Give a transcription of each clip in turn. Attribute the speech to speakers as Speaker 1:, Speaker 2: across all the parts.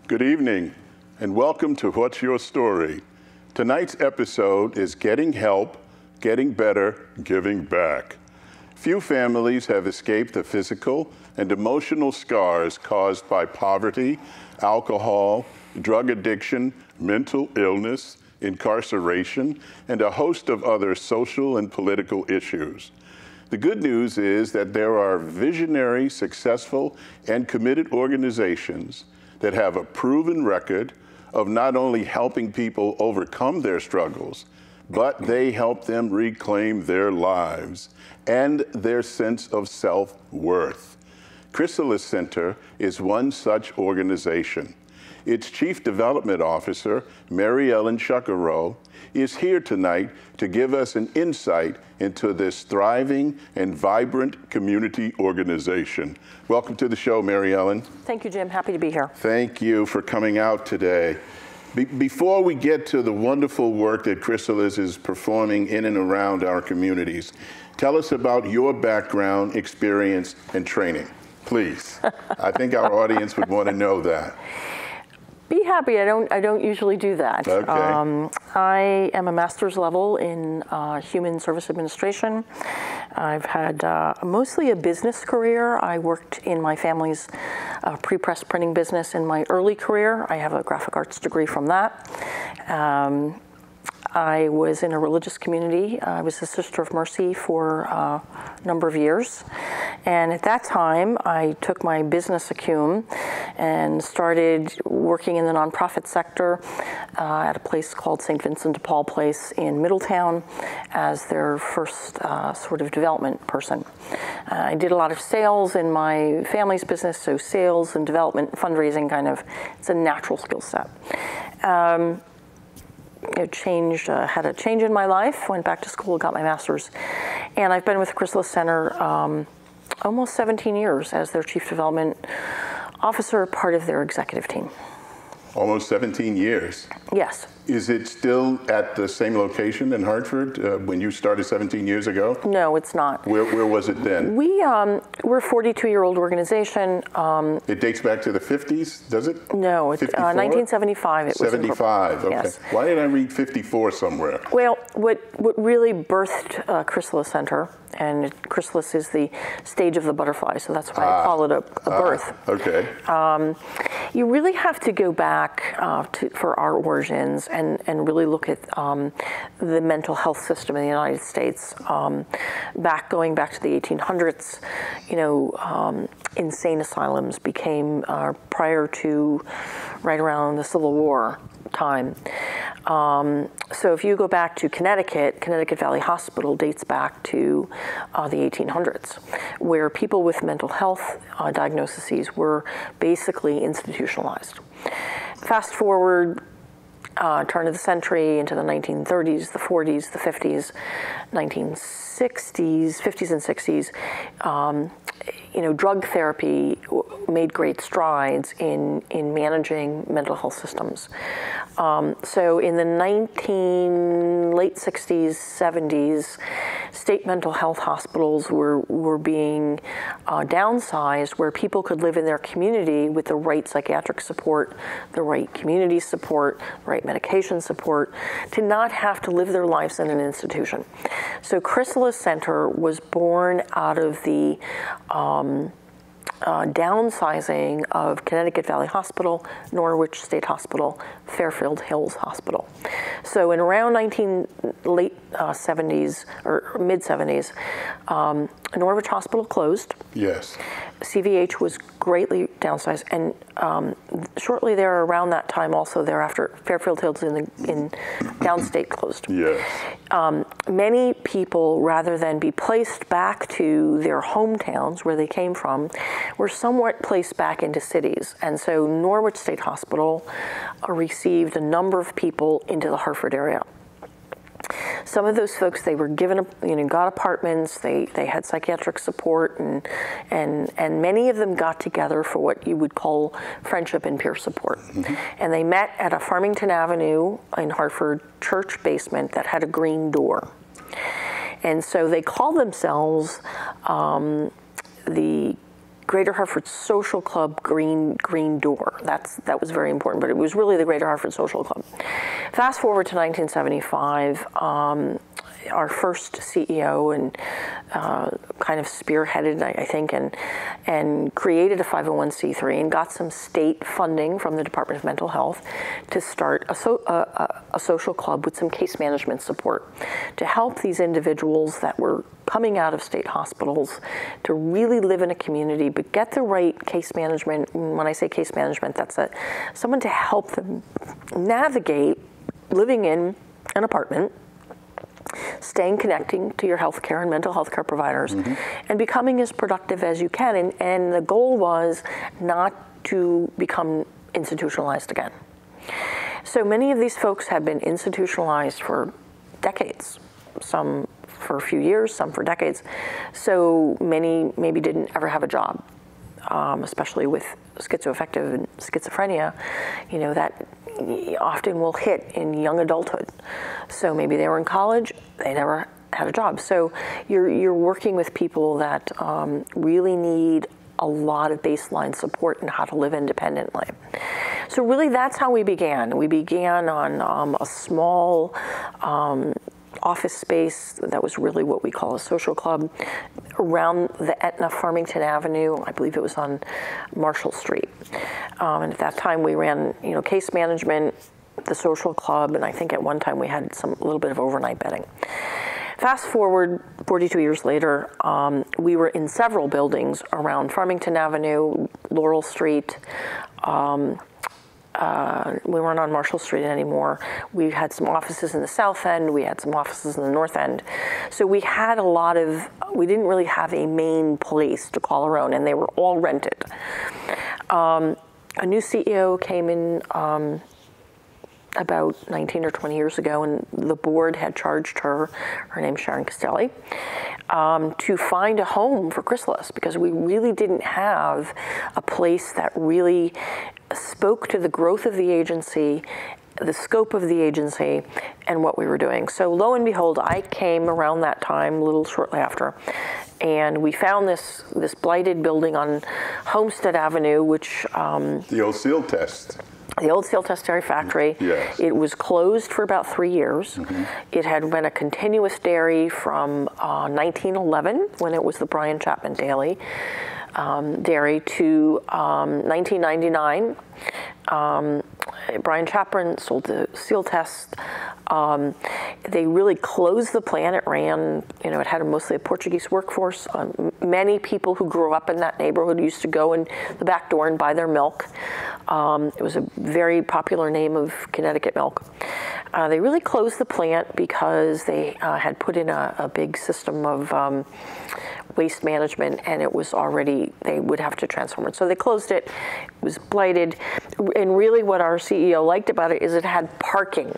Speaker 1: Good evening, and welcome to What's Your Story? Tonight's episode is Getting Help, Getting Better, Giving Back. Few families have escaped the physical and emotional scars caused by poverty, alcohol, drug addiction, mental illness, incarceration, and a host of other social and political issues. The good news is that there are visionary, successful, and committed organizations that have a proven record of not only helping people overcome their struggles, but they help them reclaim their lives and their sense of self-worth. Chrysalis Center is one such organization. Its Chief Development Officer, Mary Ellen Shuckero, is here tonight to give us an insight into this thriving and vibrant community organization. Welcome to the show, Mary Ellen.
Speaker 2: Thank you, Jim. Happy to be here.
Speaker 1: Thank you for coming out today. Before we get to the wonderful work that Chrysalis is performing in and around our communities, tell us about your background, experience, and training, please. I think our audience would want to know that.
Speaker 2: Be happy. I don't usually do that.
Speaker 1: Okay.
Speaker 2: I am a master's level in human service administration. I've had mostly a business career. I worked in my family's pre-press printing business in my early career. I have a graphic arts degree from that. I was in a religious community. I was a Sister of Mercy for a number of years. And at that time, I took my business acumen and started working in the nonprofit sector at a place called St. Vincent de Paul Place in Middletown as their first sort of development person. I did a lot of sales in my family's business, so sales and development, fundraising it's a natural skill set. Had a change in my life, went back to school, got my master's, and I've been with the Chrysalis Center almost 17 years as their Chief Development Officer, part of their executive team.
Speaker 1: Almost 17 years?
Speaker 2: Yes.
Speaker 1: Is it still at the same location in Hartford when you started 17 years ago?
Speaker 2: No, it's not.
Speaker 1: Where was it then?
Speaker 2: We're a 42-year-old organization.
Speaker 1: It dates back to the 50s, does it?
Speaker 2: No, it's 1975. It was
Speaker 1: 75, okay.
Speaker 2: Yes.
Speaker 1: Why did I read 54 somewhere?
Speaker 2: Well, what really birthed Chrysalis Center, and Chrysalis is the stage of the butterfly, so that's why I call it a birth.
Speaker 1: Okay.
Speaker 2: You really have to go back for our origins and really look at the mental health system in the United States. Going back to the 1800s, insane asylums became prior to right around the Civil War time. So if you go back to Connecticut Valley Hospital dates back to the 1800s, where people with mental health diagnoses were basically institutionalized. Fast forward, turn of the century into the 1930s, the 40s, the 50s, 1960s, 50s and 60s, drug therapy made great strides in managing mental health systems. So in the late 60s, 70s, state mental health hospitals were being downsized, where people could live in their community with the right psychiatric support, the right community support, the right medication support, to not have to live their lives in an institution. So Chrysalis Center was born out of the downsizing of Connecticut Valley Hospital, Norwich State Hospital, Fairfield Hills Hospital. So in around late 70s or mid 70s, Norwich Hospital closed.
Speaker 1: Yes.
Speaker 2: CVH was greatly downsized, and shortly there, around that time, also thereafter, Fairfield Hills in downstate closed.
Speaker 1: Yes.
Speaker 2: Many people, rather than be placed back to their hometowns where they came from, were somewhat placed back into cities, and so Norwich State Hospital received a number of people into the Hartford area. Some of those folks, they were given, got apartments, they had psychiatric support, and many of them got together for what you would call friendship and peer support. Mm-hmm. And they met at a Farmington Avenue in Hartford church basement that had a green door. And so they called themselves the Greater Hartford Social Club Green Door. That was very important, but it was really the Greater Hartford Social Club. Fast forward to 1975, our first CEO and kind of spearheaded, I think, and created a 501c3 and got some state funding from the Department of Mental Health to start a social club with some case management support to help these individuals that were coming out of state hospitals to really live in a community, but get the right case management. When I say case management, that's someone to help them navigate living in an apartment, staying connecting to your healthcare and mental health care providers, and becoming as productive as you can. And the goal was not to become institutionalized again. So many of these folks have been institutionalized for decades, some for a few years, some for decades. So many maybe didn't ever have a job, especially with schizoaffective and schizophrenia, that often will hit in young adulthood. So maybe they were in college, they never had a job. So you're working with people that really need a lot of baseline support in how to live independently. So really that's how we began. We began on a small office space that was really what we call a social club around the Etna Farmington Avenue. I believe it was on Marshall Street. And at that time we ran, case management, the social club, and I think at one time we had a little bit of overnight bedding. Fast forward 42 years later, we were in several buildings around Farmington Avenue, Laurel Street. We weren't on Marshall Street anymore. We had some offices in the South End. We had some offices in the North End. So we had we didn't really have a main place to call our own, and they were all rented. A new CEO came in about 19 or 20 years ago, and the board had charged her name's Sharon Castelli, to find a home for Chrysalis, because we really didn't have a place that really spoke to the growth of the agency, the scope of the agency, and what we were doing. So lo and behold, I came around that time, a little shortly after, and we found this blighted building on Homestead Avenue, which...
Speaker 1: the old seal test.
Speaker 2: The old seal test dairy factory.
Speaker 1: Yes.
Speaker 2: It was closed for about 3 years. It had been a continuous dairy from 1911, when it was the Brian Chapman Dairy, to 1999. Brian Chapman sold the seal test. They really closed the plant. It ran, it had mostly a Portuguese workforce. Many people who grew up in that neighborhood used to go in the back door and buy their milk. It was a very popular name of Connecticut milk. They really closed the plant because they had put in a big system of waste management, and it was already, they would have to transform it. So they closed it. It was blighted. And really what our CEO liked about it is it had parking.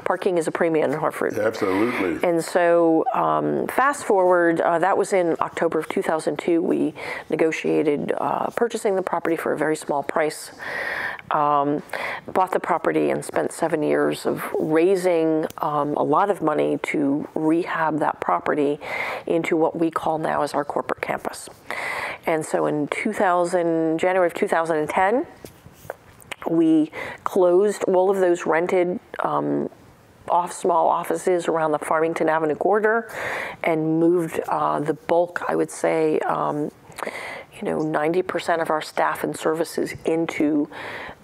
Speaker 2: Parking is a premium in Hartford.
Speaker 1: Absolutely.
Speaker 2: And so fast forward, that was in October of 2002. We negotiated purchasing the property for a very small price. Bought the property and spent 7 years of raising a lot of money to rehab that property into what we call now as our corporate campus. And so in January of 2010, we closed all of those rented small offices around the Farmington Avenue corridor and moved the bulk, I would say, 90% of our staff and services into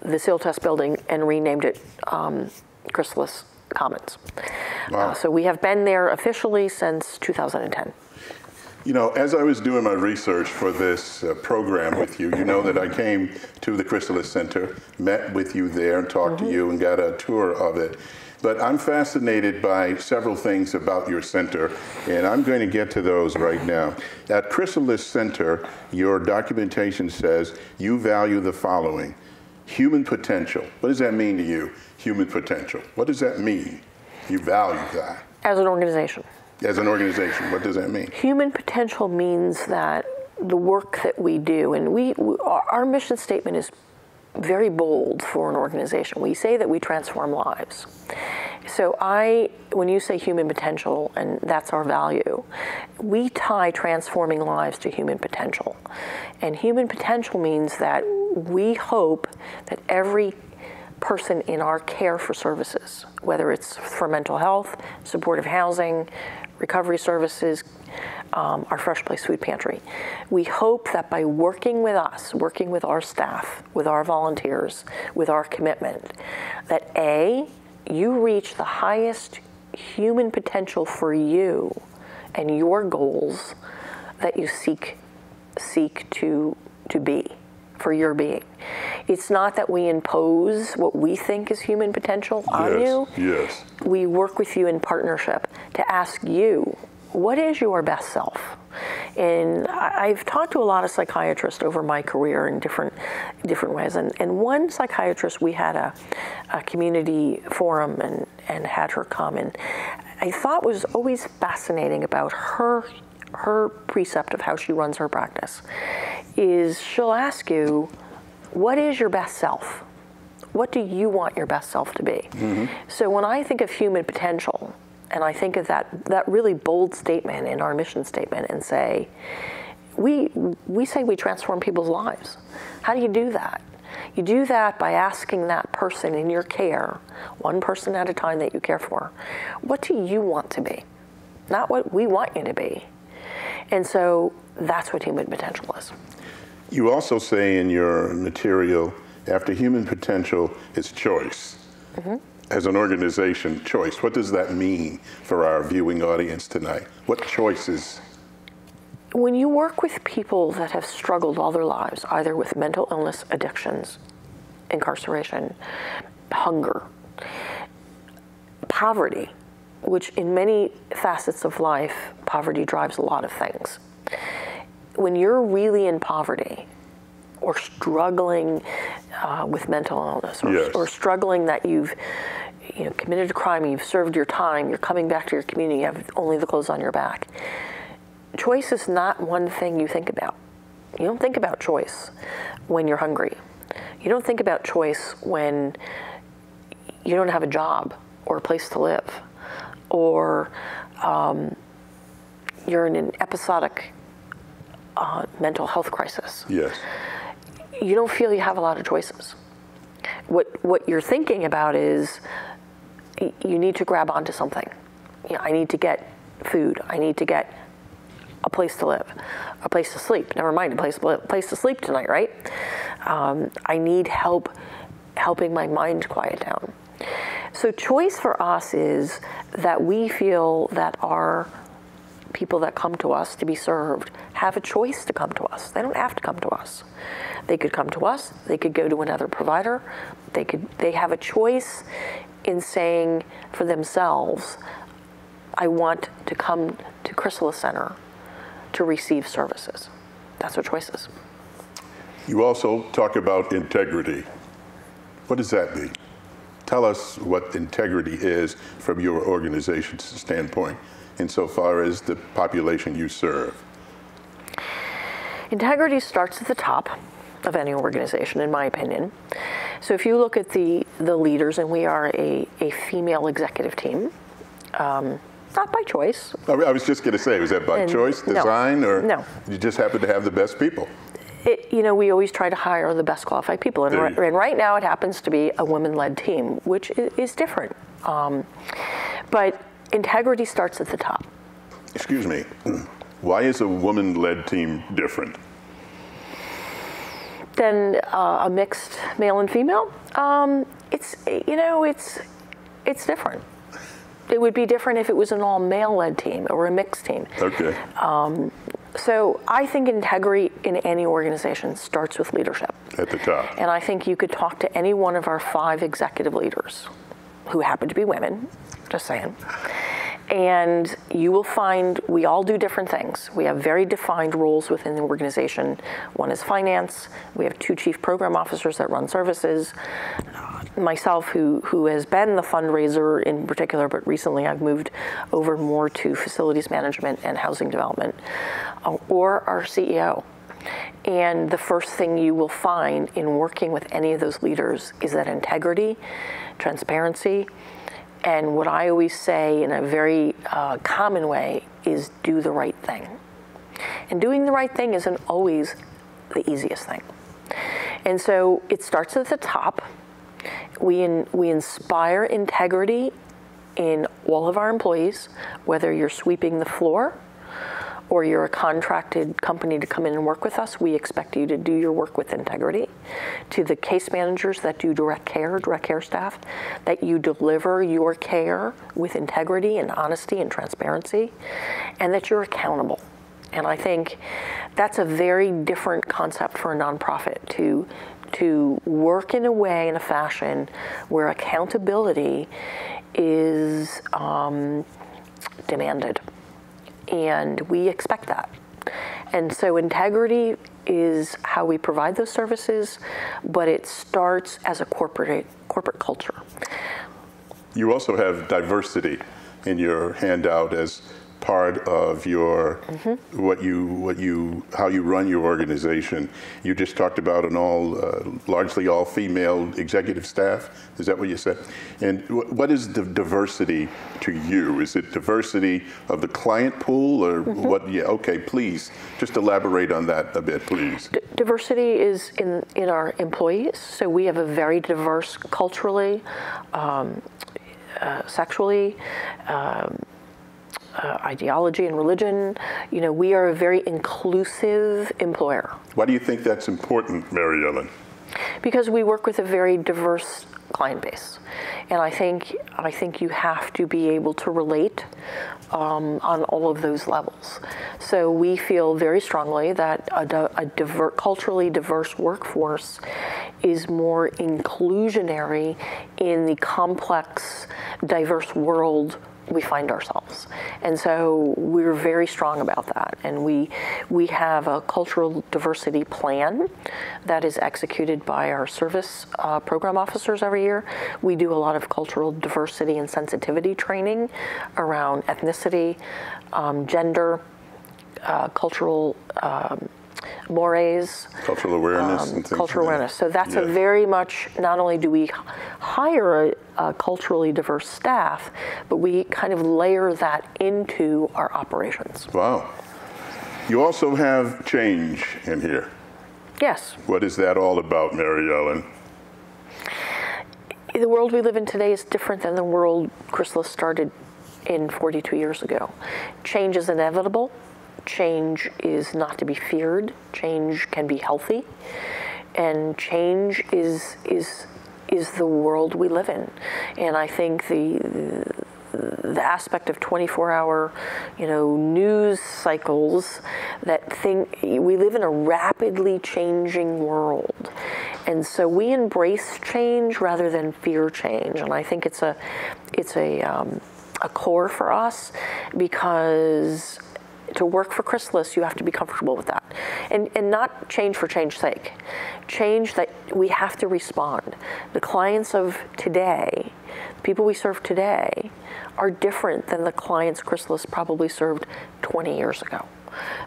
Speaker 2: the seal test building and renamed it Chrysalis Commons.
Speaker 1: Wow.
Speaker 2: So we have been there officially since 2010.
Speaker 1: As I was doing my research for this program with you, that I came to the Chrysalis Center, met with you there and talked to you and got a tour of it. But I'm fascinated by several things about your center, and I'm going to get to those right now. At Chrysalis Center, your documentation says you value the following: human potential. What does that mean to you, human potential? What does that mean? You value that.
Speaker 2: As an organization.
Speaker 1: As an organization, what does that mean?
Speaker 2: Human potential means that the work that we do, and our mission statement is very bold for an organization. We say that we transform lives. So when you say human potential, and that's our value, we tie transforming lives to human potential. And human potential means that we hope that every person in our care for services, whether it's for mental health, supportive housing, recovery services, our Fresh Place Food Pantry, we hope that by working with us, working with our staff, with our volunteers, with our commitment, that A, you reach the highest human potential for you and your goals that you seek to be, for your being. It's not that we impose what we think is human potential on you.
Speaker 1: Yes.
Speaker 2: We work with you in partnership to ask you, what is your best self? And I've talked to a lot of psychiatrists over my career in different ways. And one psychiatrist, we had a community forum and had her come. And I thought was always fascinating about her precept of how she runs her practice is she'll ask you, what is your best self? What do you want your best self to be? Mm-hmm. So when I think of human potential, and I think of that really bold statement in our mission statement and say, we say we transform people's lives. How do you do that? You do that by asking that person in your care, one person at a time that you care for, what do you want to be? Not what we want you to be. And so that's what human potential is.
Speaker 1: You also say in your material, after human potential is choice. Mm-hmm. As an organization, choice. What does that mean for our viewing audience tonight? What choices?
Speaker 2: When you work with people that have struggled all their lives, either with mental illness, addictions, incarceration, hunger, poverty, which in many facets of life, poverty drives a lot of things. When you're really in poverty or struggling with mental illness or struggling that you've committed a crime, you've served your time, you're coming back to your community, you have only the clothes on your back. Choice is not one thing you think about. You don't think about choice when you're hungry. You don't think about choice when you don't have a job or a place to live, or you're in an episodic mental health crisis.
Speaker 1: Yes.
Speaker 2: You don't feel you have a lot of choices. What you're thinking about is you need to grab onto something. I need to get food. I need to get a place to live, a place to sleep. Never mind a place to sleep tonight, right? I need help helping my mind quiet down. So choice for us is that we feel that our people that come to us to be served have a choice to come to us. They don't have to come to us. They could come to us. They could go to another provider. They have a choice in saying for themselves, I want to come to Chrysalis Center to receive services. That's what choice is.
Speaker 1: You also talk about integrity. What does that mean? Tell us what integrity is from your organization's standpoint insofar as the population you serve.
Speaker 2: Integrity starts at the top of any organization, in my opinion. So if you look at the leaders, and we are a female executive team, not by choice.
Speaker 1: I was just going to say, was that by choice, design, or
Speaker 2: no.
Speaker 1: You just happen to have the best people?
Speaker 2: We always try to hire the best qualified people, and right now it happens to be a women-led team, which is different. But integrity starts at the top.
Speaker 1: Excuse me. Why is a woman-led team different
Speaker 2: than a mixed male and female? It's different. It would be different if it was an all-male-led team or a mixed team.
Speaker 1: Okay.
Speaker 2: So I think integrity in any organization starts with leadership.
Speaker 1: At the top.
Speaker 2: And I think you could talk to any one of our 5 executive leaders who happen to be women, just saying, and you will find we all do different things. We have very defined roles within the organization. One is finance. We have 2 chief program officers that run services. Myself, who has been the fundraiser in particular, but recently I've moved over more to facilities management and housing development, or our CEO. And the first thing you will find in working with any of those leaders is that integrity, transparency, And what I always say in a very common way is do the right thing. And doing the right thing isn't always the easiest thing. And so it starts at the top. We inspire integrity in all of our employees, whether you're sweeping the floor or you're a contracted company to come in and work with us. We expect you to do your work with integrity. To the case managers that do direct care staff, that you deliver your care with integrity and honesty and transparency, and that you're accountable. And I think that's a very different concept for a nonprofit, to work in a way, in a fashion, where accountability is demanded. And we expect that. And so integrity is how we provide those services, but it starts as a corporate culture.
Speaker 1: You also have diversity in your handout as part of your how you run your organization. You just talked about an largely all female executive staff. Is that what you said? And what is the diversity to you? Is it diversity of the client pool, or what? Yeah, okay, please just elaborate on that a bit, please.
Speaker 2: Diversity is in our employees. So we have a very diverse culturally, sexually, ideology and religion. We are a very inclusive employer.
Speaker 1: Why do you think that's important, Mary Ellen?
Speaker 2: Because we work with a very diverse client base, and I think you have to be able to relate on all of those levels. So we feel very strongly that a culturally diverse workforce is more inclusionary in the complex, diverse world we find ourselves. And so we're very strong about that. And we have a cultural diversity plan that is executed by our service program officers every year. We do a lot of cultural diversity and sensitivity training around ethnicity, gender, cultural mores,
Speaker 1: cultural awareness, and things
Speaker 2: cultural
Speaker 1: like
Speaker 2: awareness. So that's a very much, not only do we hire a culturally diverse staff, but we kind of layer that into our operations.
Speaker 1: Wow. You also have change in here.
Speaker 2: Yes.
Speaker 1: What is that all about, Mary Ellen?
Speaker 2: The world we live in today is different than the world Chrysalis started in 42 years ago. Change is inevitable. Change is not to be feared. Change can be healthy, and change is the world we live in. And I think the aspect of 24-hour, news cycles we live in a rapidly changing world, and so we embrace change rather than fear change. And I think it's a core for us, because to work for Chrysalis, you have to be comfortable with that. And not change for change's sake. Change that we have to respond. The clients of today, the people we serve today, are different than the clients Chrysalis probably served 20 years ago.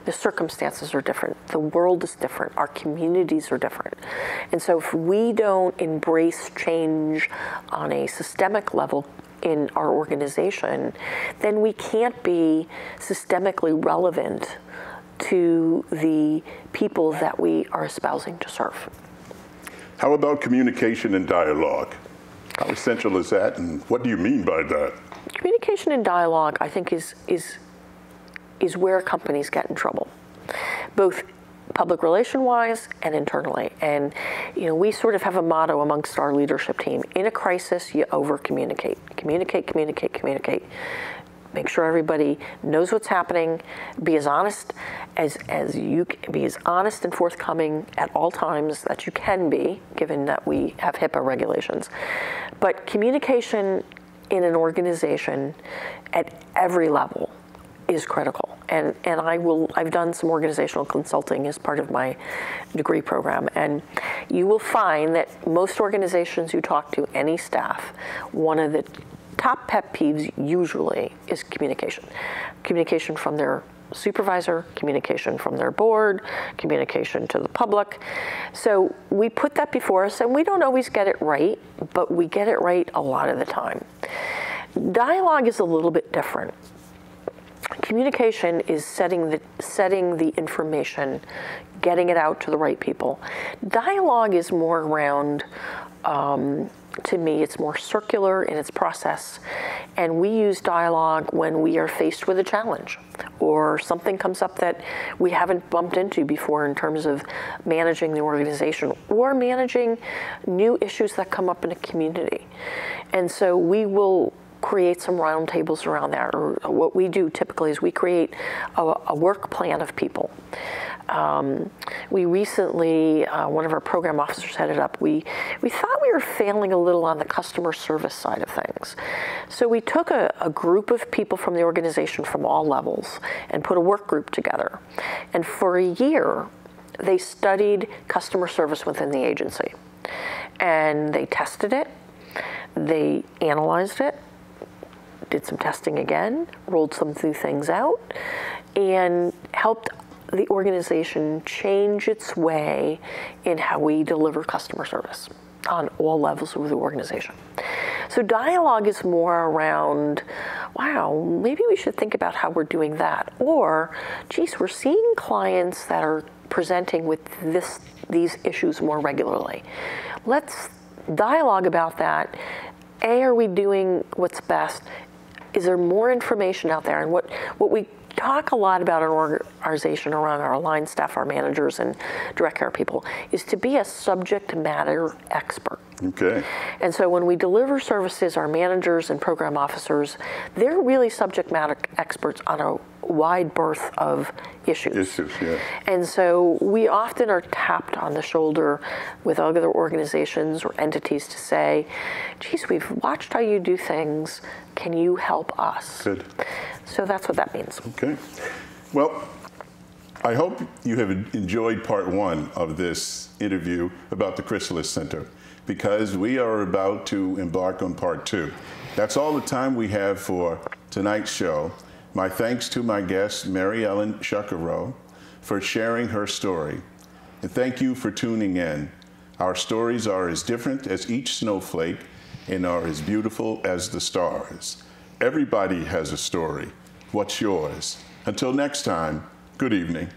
Speaker 2: The circumstances are different. The world is different. Our communities are different. And so if we don't embrace change on a systemic level in our organization, then we can't be systemically relevant to the people that we are espousing to serve.
Speaker 1: How about communication and dialogue? How essential is that, and what do you mean by that?
Speaker 2: Communication and dialogue, I think, is where companies get in trouble, both public relation-wise and internally. And we sort of have a motto amongst our leadership team: in a crisis, you over-communicate. Communicate, communicate, communicate. Make sure everybody knows what's happening. Be as honest as you can, be as honest and forthcoming at all times that you can be, given that we have HIPAA regulations. But communication in an organization at every level is critical. And I've done some organizational consulting as part of my degree program, and you will find that most organizations you talk to, any staff, one of the top pet peeves usually is communication. Communication from their supervisor, communication from their board, communication to the public. So we put that before us, and we don't always get it right, but we get it right a lot of the time. Dialogue is a little bit different. Communication is setting the information, getting it out to the right people. Dialogue is more around, to me, it's more circular in its process. And we use dialogue when we are faced with a challenge or something comes up that we haven't bumped into before in terms of managing the organization or managing new issues that come up in a community. And so we will create some roundtables around that. Or what we do typically is we create a work plan of people. We recently, one of our program officers headed up, we thought we were failing a little on the customer service side of things. So we took a group of people from the organization from all levels and put a work group together. And for a year, they studied customer service within the agency. And they tested it, they analyzed it, did some testing again, rolled some new things out, and helped the organization change its way in how we deliver customer service on all levels of the organization. So dialogue is more around, wow, maybe we should think about how we're doing that. Or, geez, we're seeing clients that are presenting with these issues more regularly. Let's dialogue about that. A, are we doing what's best? Is there more information out there? And what we talk a lot about in our organization around our line staff, our managers, and direct care people is to be a subject matter expert.
Speaker 1: Okay.
Speaker 2: And so when we deliver services, our managers and program officers, they're really subject matter experts on a wide berth of issues.
Speaker 1: Yeah.
Speaker 2: And so we often are tapped on the shoulder with other organizations or entities to say, geez, we've watched how you do things. Can you help us?
Speaker 1: Good.
Speaker 2: So that's what that means.
Speaker 1: Okay. Well, I hope you have enjoyed part one of this interview about the Chrysalis Center, because we are about to embark on part two. That's all the time we have for tonight's show. My thanks to my guest, Mary Ellen Shuckero, for sharing her story. And thank you for tuning in. Our stories are as different as each snowflake and are as beautiful as the stars. Everybody has a story. What's yours? Until next time, good evening.